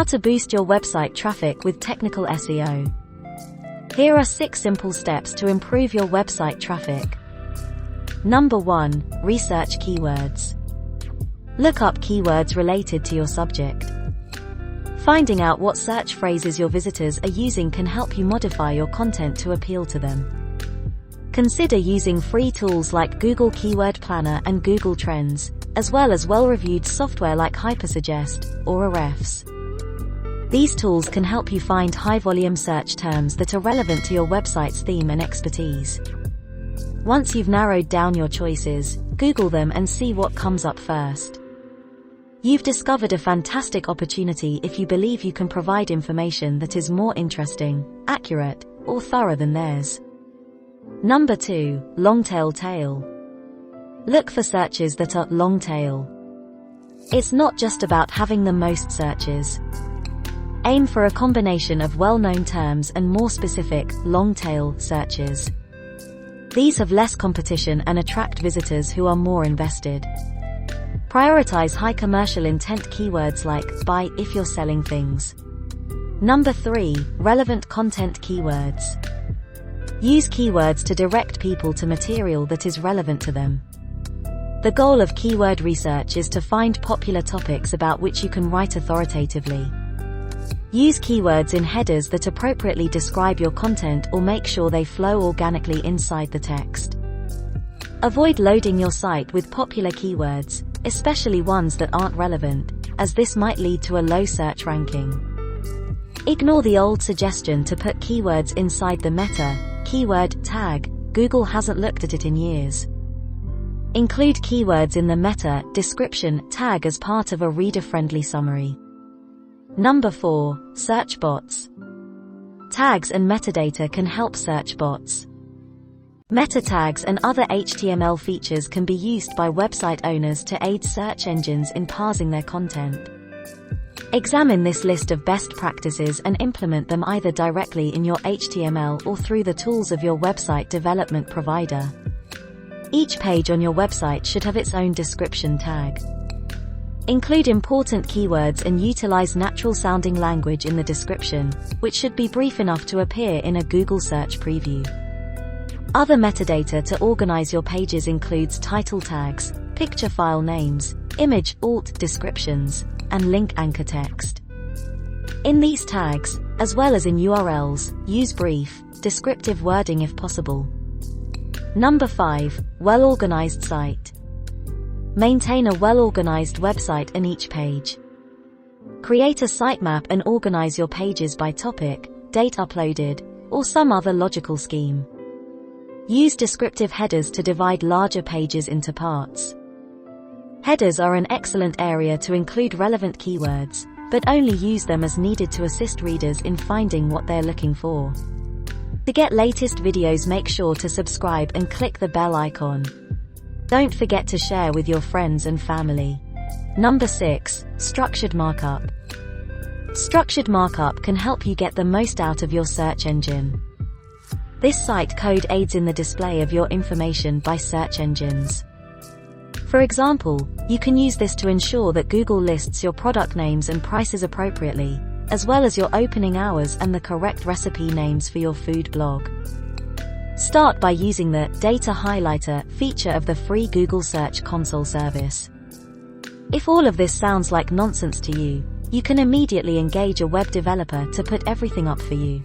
How to boost your website traffic with technical SEO. Here are 6 simple steps to improve your website traffic. Number 1. Research keywords. Look up keywords related to your subject. Finding out what search phrases your visitors are using can help you modify your content to appeal to them. Consider using free tools like Google Keyword Planner and Google Trends, as well as well-reviewed software like Hypersuggest or Ahrefs. These tools can help you find high-volume search terms that are relevant to your website's theme and expertise. Once you've narrowed down your choices, Google them and see what comes up first. You've discovered a fantastic opportunity if you believe you can provide information that is more interesting, accurate, or thorough than theirs. Number 2. Longtail Tail. Look for searches that are long tail. It's not just about having the most searches. Aim for a combination of well-known terms and more specific, long-tail searches. These have less competition and attract visitors who are more invested. Prioritize high commercial intent keywords like buy if you're selling things. Number 3. Relevant content keywords. Use keywords to direct people to material that is relevant to them. The goal of keyword research is to find popular topics about which you can write authoritatively. Use keywords in headers that appropriately describe your content or make sure they flow organically inside the text. Avoid loading your site with popular keywords, especially ones that aren't relevant, as this might lead to a low search ranking. Ignore the old suggestion to put keywords inside the meta keyword tag. Google hasn't looked at it in years. Include keywords in the meta description tag as part of a reader-friendly summary. Number 4. Search bots. Tags and metadata can help search bots. Meta tags and other HTML features can be used by website owners to aid search engines in parsing their content. Examine this list of best practices and implement them either directly in your HTML or through the tools of your website development provider. Each page on your website should have its own description tag. Include important keywords and utilize natural-sounding language in the description, which should be brief enough to appear in a Google search preview. Other metadata to organize your pages includes title tags, picture file names, image alt descriptions, and link anchor text. In these tags, as well as in URLs, use brief, descriptive wording if possible. Number 5. Well-organized site. Maintain a well-organized website in each page. Create a sitemap and organize your pages by topic, date uploaded, or some other logical scheme. Use descriptive headers to divide larger pages into parts. Headers are an excellent area to include relevant keywords, but only use them as needed to assist readers in finding what they're looking for. To get latest videos, make sure to subscribe and click the bell icon. Don't forget to share with your friends and family. Number 6. Structured markup. Structured markup can help you get the most out of your search engine. This site code aids in the display of your information by search engines. For example, you can use this to ensure that Google lists your product names and prices appropriately, as well as your opening hours and the correct recipe names for your food blog. Start by using the Data Highlighter feature of the free Google Search Console service. If all of this sounds like nonsense to you, you can immediately engage a web developer to put everything up for you.